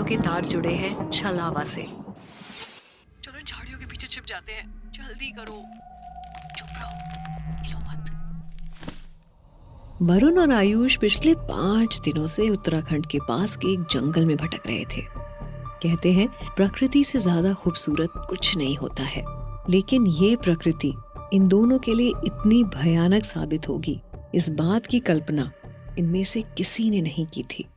के तार जुड़े हैं छलावा से। चलो झाड़ियों के पीछे छिप जाते हैं, जल्दी करो। चुप रहो, हिलो मत। वरुण और आयुष पिछले 5 दिनों से उत्तराखंड के पास के एक जंगल में भटक रहे थे। कहते हैं प्रकृति से ज्यादा खूबसूरत कुछ नहीं होता है, लेकिन ये प्रकृति इन दोनों के लिए इतनी भयानक साबित होगी, इस बात की कल्पना इनमें से किसी ने नहीं की थी।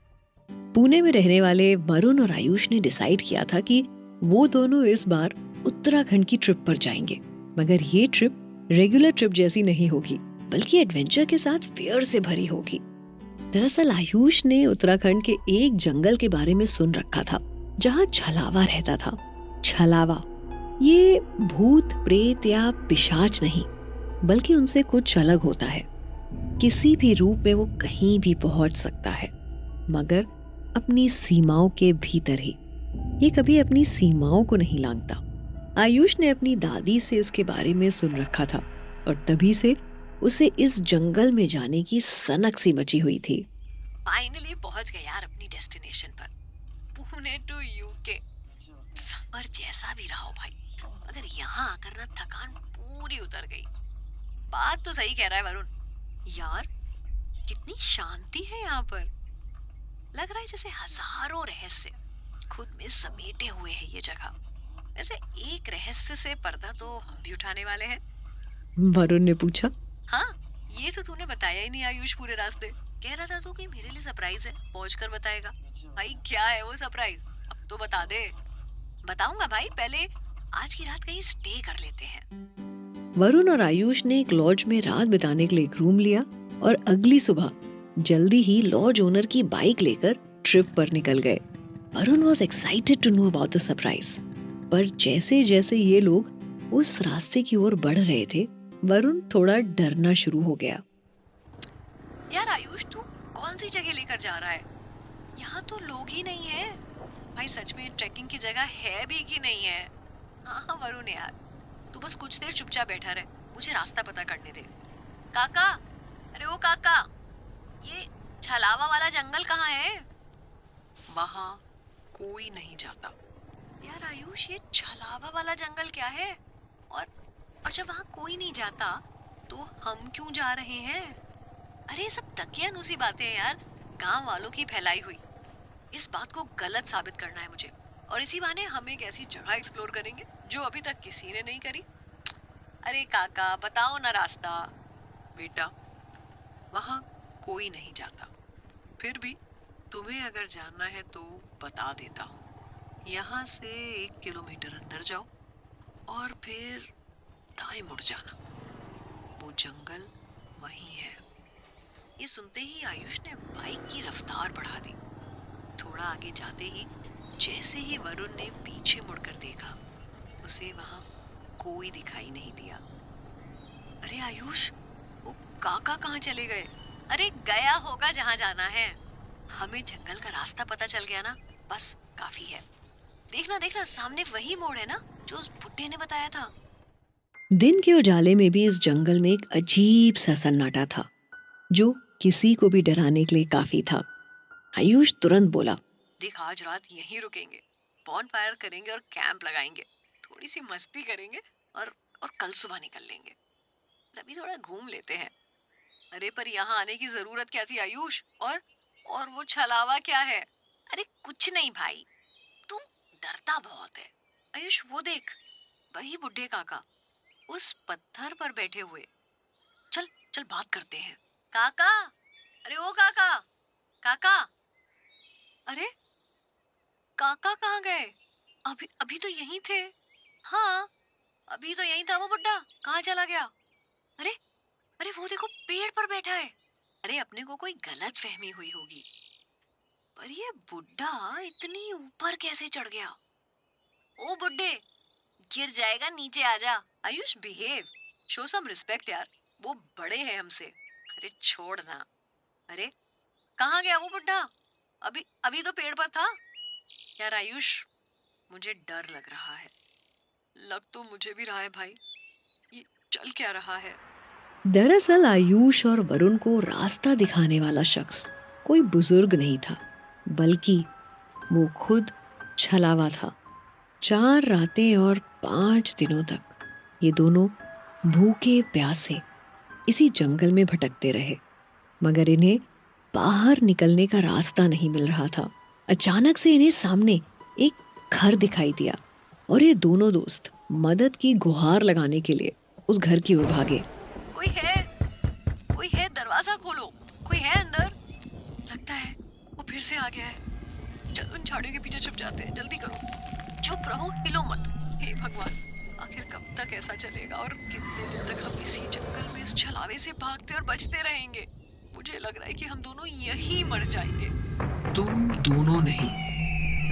पुणे में रहने वाले वरुण और आयुष ने डिसाइड किया था कि वो दोनों इस बार उत्तराखंड की ट्रिप पर जाएंगे, मगर ये ट्रिप रेगुलर ट्रिप जैसी नहीं होगी, बल्कि एडवेंचर के साथ फियर से भरी होगी। दरअसल आयुष ने उत्तराखंड के एक जंगल के बारे में सुन रखा था जहाँ छलावा रहता था। छलावा ये भूत प्रेत या पिशाच नहीं, बल्कि उनसे कुछ अलग होता है। किसी भी रूप में वो कहीं भी पहुंच सकता है, मगर अपनी सीमाओं के भीतर ही। ये कभी अपनी सीमाओं को नहीं लांघता। आयुष ने अपनी दादी से इसके बारे में सुन रखा था और तभी से उसे इस जंगल में जाने की सनक सी मची हुई थी। फाइनली पहुंच गए यार अपनी डेस्टिनेशन पर, पुणे टू यूके। सफर जैसा भी रहा हो भाई, मगर यहाँ आकर ना थकान पूरी उतर गई। बात तो सही कह रहा है वरुण यार, कितनी शांति है यहाँ पर। लग रहा है जैसे हजारों रहस्य खुद में समेटे हुए हैं ये जगह। वैसे एक रहस्य से पर्दा तो हम भी उठाने वाले हैं। वरुण ने पूछा। हाँ, ये तो तूने बताया ही नहीं आयुष पूरे रास्ते। कह रहा था तू कि मेरे लिए सरप्राइज है, पहुंचकर बताएगा। भाई क्या है वो सरप्राइज, अब तो बता दे। बताऊंगा भाई, पहले आज की रात कहीं स्टे कर लेते हैं। वरुण और आयुष ने एक लॉज में रात बिताने के लिए एक रूम लिया और अगली सुबह जल्दी ही लॉज ओनर की बाइक लेकर ट्रिप पर निकल गए। Varun was excited to know about the surprise, पर जैसे जैसे ये लोग उस रास्ते की ओर बढ़ रहे थे, वरुण थोड़ा डरना शुरू हो गया। यार आयुष, तू कौन सी जगह लेकर जा रहा है? यहाँ तो लोग ही नहीं है। भाई सच में ट्रैकिंग की जगह है भी कि नहीं है? हाँ वरुण यार, तू बस कुछ देर चुपचाप बैठा रहे, मुझे रास्ता पता करने दे। काका, अरे ओ काका, ये छलावा वाला जंगल कहाँ है? वहाँ कोई नहीं जाता। यार आयुष, ये छलावा वाला जंगल क्या है? और जब वहाँ कोई नहीं जाता तो हम क्यों जा रहे हैं? अरे सब दकियानूसी बातें हैं यार, गांव वालों की फैलाई हुई। इस बात को गलत साबित करना है मुझे, और इसी बहाने हम एक ऐसी जगह एक्सप्लोर करेंगे जो अभी तक किसी ने नहीं करी। अरे काका, बताओ ना रास्ता। बेटा, वहाँ कोई नहीं जाता, फिर भी तुम्हें अगर जानना है तो बता देता हूँ। यहाँ से 1 किलोमीटर अंदर जाओ और फिर दाएं मुड़ जाना, वो जंगल वहीं है। ये सुनते ही आयुष ने बाइक की रफ्तार बढ़ा दी। थोड़ा आगे जाते ही जैसे ही वरुण ने पीछे मुड़कर देखा, उसे वहां कोई दिखाई नहीं दिया। अरे आयुष, वो काका कहाँ चले गए? अरे गया होगा जहाँ जाना है। हमें जंगल का रास्ता पता चल गया ना, बस काफी है। देखना देखना, सामने वही मोड़ है ना जो उस बुड्ढे ने बताया था। दिन के उजाले में भी इस जंगल में एक अजीब सा सन्नाटा था, जो किसी को भी डराने के लिए काफी था। आयुष तुरंत बोला, देख आज रात यहीं रुकेंगे, बॉन फायर करेंगे और कैंप लगाएंगे, थोड़ी सी मस्ती करेंगे और कल सुबह निकल लेंगे। अभी थोड़ा घूम लेते हैं। अरे पर यहाँ आने की जरूरत क्या थी आयुष? और वो छलावा क्या है? अरे कुछ नहीं भाई, तू डरता बहुत है। आयुष वो देख, वही बुड्ढे काका उस पत्थर पर बैठे हुए। चल चल बात करते हैं। काका, अरे ओ काका, काका, अरे काका कहाँ गए? अभी अभी तो यहीं थे। हाँ, अभी तो यहीं था वो बुड्ढा, कहाँ चला गया? अरे अरे वो देखो पेड़ पर बैठा है। अरे अपने को कोई गलत फहमी हुई होगी, पर ये बुड्ढा इतनी ऊपर कैसे चढ़ गया? ओ बुड्ढे, गिर जाएगा, नीचे आजा। Ayush behave, show some respect यार, वो बड़े हैं हमसे। अरे छोड़ ना। अरे कहाँ गया वो बुड्ढा? अभी अभी तो पेड़ पर था। यार आयुष, मुझे डर लग रहा है। लग तो मुझे भी रहा है भाई, ये चल क्या रहा है? दरअसल आयुष और वरुण को रास्ता दिखाने वाला शख्स कोई बुजुर्ग नहीं था, बल्कि वो खुद छलावा था। 4 रातें और 5 दिनों तक ये दोनों भूखे प्यासे इसी जंगल में भटकते रहे, मगर इन्हें बाहर निकलने का रास्ता नहीं मिल रहा था। अचानक से इन्हें सामने एक घर दिखाई दिया और ये दोनों दोस्त मदद की गुहार लगाने के लिए उस घर की ओर भागे। कोई है, दरवाजा खोलो, कोई है अंदर? लगता है वो फिर से आ गया है। चलो उन झाड़ियों के पीछे छुप जाते हैं, जल्दी करो। चुप रहो, हिलो मत। हे भगवान, आखिर कब तक ऐसा चलेगा और कितने दिन तक हम इसी जंगल में इस छलावे से भागते और बचते रहेंगे? मुझे लग रहा है कि हम दोनों यहीं मर जाएंगे। तुम दोनों नहीं,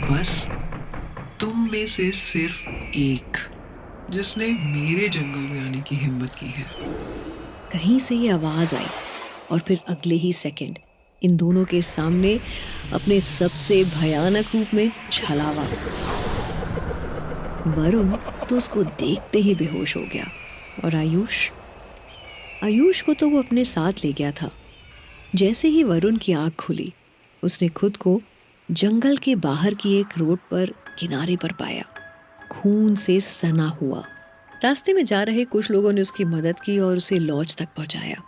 बस तुम में से सिर्फ एक जिसने मेरे जंगल में आने की हिम्मत की है। कहीं से ये आवाज आई और फिर अगले ही सेकंड इन दोनों के सामने अपने सबसे भयानक रूप में छलावा। वरुण तो उसको देखते ही बेहोश हो गया और आयुष को तो वो अपने साथ ले गया था। जैसे ही वरुण की आंख खुली, उसने खुद को जंगल के बाहर की एक रोड पर किनारे पर पाया, खून से सना हुआ। रास्ते में जा रहे कुछ लोगों ने उसकी मदद की और उसे लॉज तक पहुंचाया।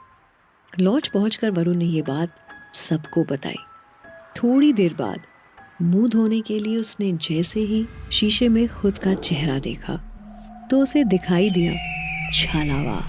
लॉज पहुंचकर वरुण ने ये बात सबको बताई। थोड़ी देर बाद मुंह धोने के लिए उसने जैसे ही शीशे में खुद का चेहरा देखा तो उसे दिखाई दिया छलावा।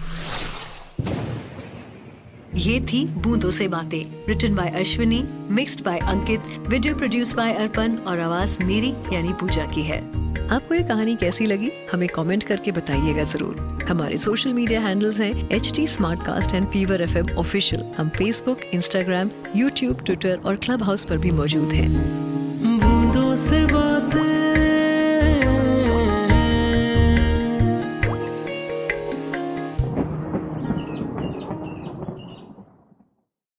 ये थी बूंदों से बातें, written by Ashwini, mixed by Ankit, video produced by Arpan और आवाज मेरी यानी पूजा की है। आपको ये कहानी कैसी लगी हमें कमेंट करके बताइएगा जरूर। हमारे सोशल मीडिया हैंडल्स हैं HT Smartcast and Fever FM official. हम फेसबुक, इंस्टाग्राम, यूट्यूब, ट्विटर और क्लब हाउस पर भी मौजूद हैं। बूंदों से बात